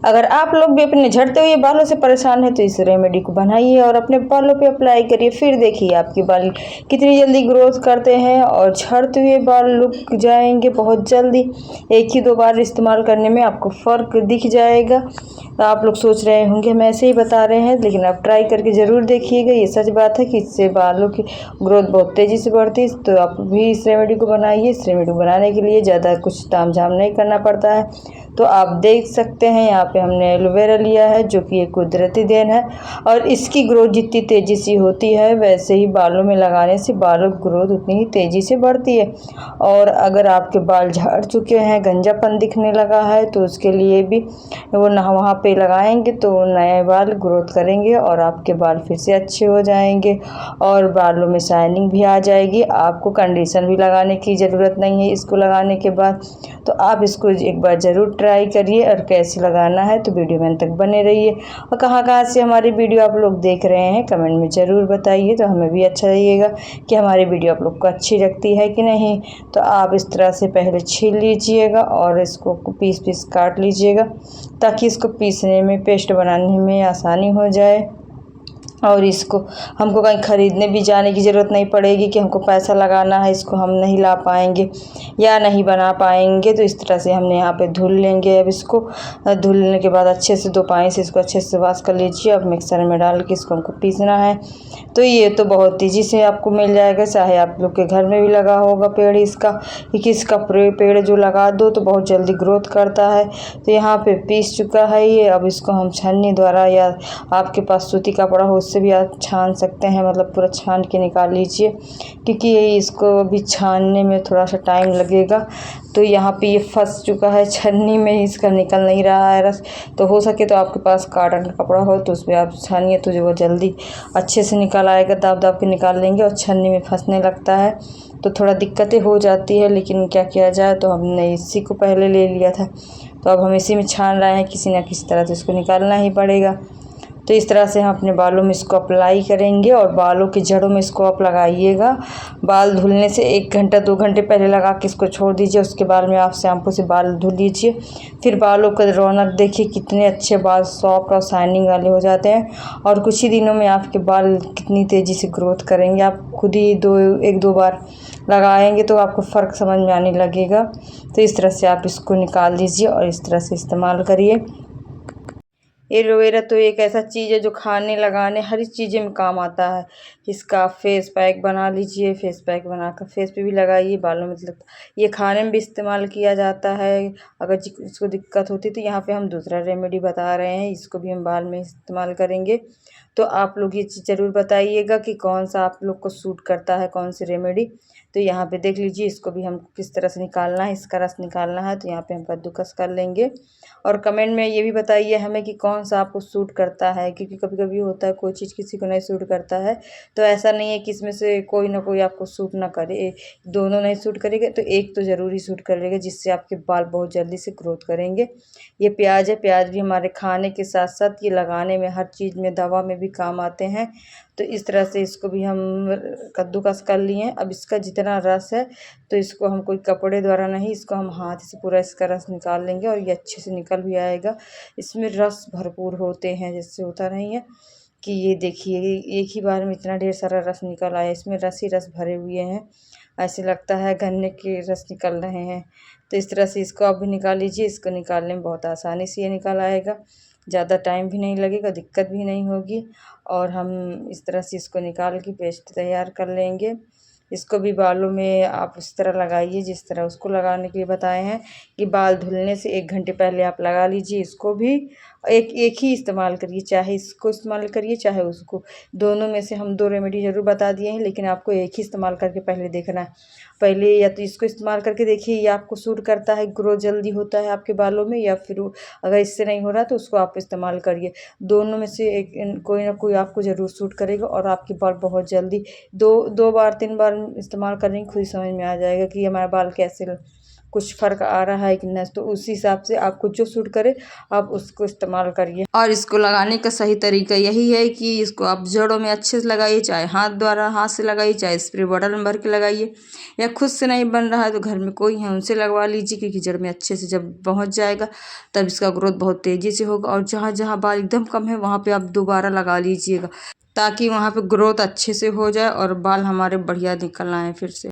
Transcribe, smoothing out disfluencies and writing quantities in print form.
अगर आप लोग भी अपने झड़ते हुए बालों से परेशान हैं तो इस रेमेडी को बनाइए और अपने बालों पे अप्लाई करिए। फिर देखिए आपके बाल कितनी जल्दी ग्रोथ करते हैं और झड़ते हुए बाल रुक जाएंगे बहुत जल्दी। एक ही दो बार इस्तेमाल करने में आपको फ़र्क दिख जाएगा। तो आप लोग सोच रहे होंगे हम ऐसे ही बता रहे हैं, लेकिन आप ट्राई करके ज़रूर देखिएगा। ये सच बात है कि इससे बालों की ग्रोथ बहुत तेज़ी से बढ़ती है। तो आप भी इस रेमेडी को बनाइए। इस रेमेडी को बनाने के लिए ज़्यादा कुछ ताम झाम नहीं करना पड़ता है। तो आप देख सकते हैं यहाँ पे हमने एलोवेरा लिया है, जो कि एक कुदरती देन है और इसकी ग्रोथ जितनी तेज़ी से होती है वैसे ही बालों में लगाने से बालों की ग्रोथ उतनी ही तेज़ी से बढ़ती है। और अगर आपके बाल झड़ चुके हैं, गंजापन दिखने लगा है, तो उसके लिए भी वो वहाँ पे लगाएंगे तो नए बाल ग्रोथ करेंगे और आपके बाल फिर से अच्छे हो जाएंगे और बालों में शाइनिंग भी आ जाएगी। आपको कंडीशनर भी लगाने की ज़रूरत नहीं है इसको लगाने के बाद। तो आप इसको एक बार ज़रूर ट्राई करिए और कैसे लगाना है तो वीडियो में अंत तक बने रहिए। और कहाँ से हमारी वीडियो आप लोग देख रहे हैं कमेंट में ज़रूर बताइए, तो हमें भी अच्छा लगेगा कि हमारी वीडियो आप लोग को अच्छी लगती है कि नहीं। तो आप इस तरह से पहले छील लीजिएगा और इसको पीस पीस काट लीजिएगा, ताकि इसको पीसने में, पेस्ट बनाने में आसानी हो जाए। और इसको हमको कहीं ख़रीदने भी जाने की ज़रूरत नहीं पड़ेगी कि हमको पैसा लगाना है, इसको हम नहीं ला पाएंगे या नहीं बना पाएंगे। तो इस तरह से हमने यहाँ पे धुल लेंगे। अब इसको धुलने के बाद अच्छे से 2 पानी से इसको अच्छे से वॉश कर लीजिए। अब मिक्सर में डाल के इसको हमको पीसना है। तो ये तो बहुत तेज़ी से आपको मिल जाएगा, चाहे आप लोग के घर में भी लगा होगा पेड़ इसका, क्योंकि इसका पेड़ जो लगा दो तो बहुत जल्दी ग्रोथ करता है। तो यहाँ पे पीस चुका है ये। अब इसको हम छन्नी द्वारा या आपके पास सूती कपड़ा हो उससे भी आप छान सकते हैं, मतलब पूरा छान के निकाल लीजिए, क्योंकि इसको भी छानने में थोड़ा सा टाइम लगेगा। तो यहाँ पे ये फंस चुका है छन्नी में, इसका निकल नहीं रहा है रस। तो हो सके तो आपके पास कॉटन का कपड़ा हो तो उसमें आप छानिए, तो जो वो जल्दी अच्छे से निकल आएगा। दाब दाब के निकाल लेंगे। और छन्नी में फंसने लगता है तो थोड़ा दिक्कतें हो जाती है, लेकिन क्या किया जाए। तो हमने इसी को पहले ले लिया था, तो अब हम इसी में छान रहे हैं। किसी न किसी तरह से इसको निकालना ही पड़ेगा। तो इस तरह से हम अपने बालों में इसको अप्लाई करेंगे और बालों की जड़ों में इसको आप लगाइएगा। बाल धुलने से 1 घंटा 2 घंटे पहले लगा के इसको छोड़ दीजिए। उसके बाद में आप शैम्पू से बाल धुल लीजिए। फिर बालों का रौनक देखिए, कितने अच्छे बाल सॉफ्ट और शाइनिंग वाले हो जाते हैं। और कुछ ही दिनों में आपके बाल कितनी तेज़ी से ग्रोथ करेंगे। आप खुद ही 1-2 बार लगाएंगे तो आपको फ़र्क समझ में आने लगेगा। तो इस तरह से आप इसको निकाल दीजिए और इस तरह से इस्तेमाल करिए। एलोवेरा तो एक ऐसा चीज़ है जो खाने, लगाने, हर चीज़ें में काम आता है। इसका फेस पैक बना लीजिए। फेस पैक बनाकर फेस पे भी लगाइए, बालों में मतलब ये खाने में भी इस्तेमाल किया जाता है। अगर जिसको दिक्कत होती है तो यहाँ पे हम दूसरा रेमेडी बता रहे हैं, इसको भी हम बाल में इस्तेमाल करेंगे। तो आप लोग ये चीज़ ज़रूर बताइएगा कि कौन सा आप लोग को सूट करता है, कौन सी रेमेडी। तो यहाँ पे देख लीजिए, इसको भी हम किस तरह से निकालना है, इसका रस निकालना है। तो यहाँ पे हम कद्दूकस कर लेंगे। और कमेंट में ये भी बताइए हमें कि कौन सा आपको सूट करता है, क्योंकि कभी कभी होता है कोई चीज़ किसी को नहीं सूट करता है। तो ऐसा नहीं है कि इसमें से कोई ना कोई आपको सूट ना करे, दोनों नहीं सूट करेगा तो एक तो ज़रूर ही सूट करेगा, जिससे आपके बाल बहुत जल्दी से ग्रोथ करेंगे। ये प्याज है, प्याज भी हमारे खाने के साथ साथ ये लगाने में, हर चीज़ में, दवा में भी काम आते हैं। तो इस तरह से इसको भी हम कद्दूकस कर लिए हैं। अब इसका जितना रस है तो इसको हम कोई कपड़े द्वारा नहीं, इसको हम हाथ से पूरा इसका रस निकाल लेंगे और ये अच्छे से निकल भी आएगा। इसमें रस भरपूर होते हैं, जैसे होता नहीं है कि ये देखिए एक ही बार में इतना ढेर सारा रस निकल आया। इसमें रस ही रस भरे हुए हैं, ऐसे लगता है गन्ने के रस निकल रहे हैं। तो इस तरह से इसको आप भी निकाल लीजिए। इसको निकालने में बहुत आसानी से ये निकल आएगा, ज़्यादा टाइम भी नहीं लगेगा, दिक्कत भी नहीं होगी। और हम इस तरह से इसको निकाल के पेस्ट तैयार कर लेंगे। इसको भी बालों में आप उस तरह लगाइए जिस तरह उसको लगाने के लिए बताए हैं, कि बाल धुलने से 1 घंटे पहले आप लगा लीजिए। इसको भी एक ही इस्तेमाल करिए, चाहे इसको इस्तेमाल करिए चाहे उसको। दोनों में से हम 2 रेमेडी ज़रूर बता दिए हैं, लेकिन आपको एक ही इस्तेमाल करके पहले देखना है। पहले या तो इसको इस्तेमाल करके देखिए, ये आपको सूट करता है, ग्रो जल्दी होता है आपके बालों में, या फिर अगर इससे नहीं हो रहा तो उसको आप इस्तेमाल करिए। दोनों में से एक कोई ना कोई आपको ज़रूर सूट करेगा और आपके बाल बहुत जल्दी 2 बार 3 बार इस्तेमाल करने की खुद ही समझ में आ जाएगा कि हमारा बाल कैसे कुछ फ़र्क आ रहा है कि नहीं। तो उस हिसाब से आपको जो सूट करे आप उसको इस्तेमाल करिए। और इसको लगाने का सही तरीका यही है कि इसको आप जड़ों में अच्छे से लगाइए, चाहे हाथ से लगाइए, चाहे स्प्रे बॉटल में भर के लगाइए, या खुद से नहीं बन रहा है तो घर में कोई है उनसे लगवा लीजिए, क्योंकि जड़ में अच्छे से जब पहुंच जाएगा तब इसका ग्रोथ बहुत तेज़ी से होगा। और जहाँ जहाँ बाल एकदम कम है वहाँ पे आप दोबारा लगा लीजिएगा, ताकि वहाँ पे ग्रोथ अच्छे से हो जाए और बाल हमारे बढ़िया निकल आए फिर से।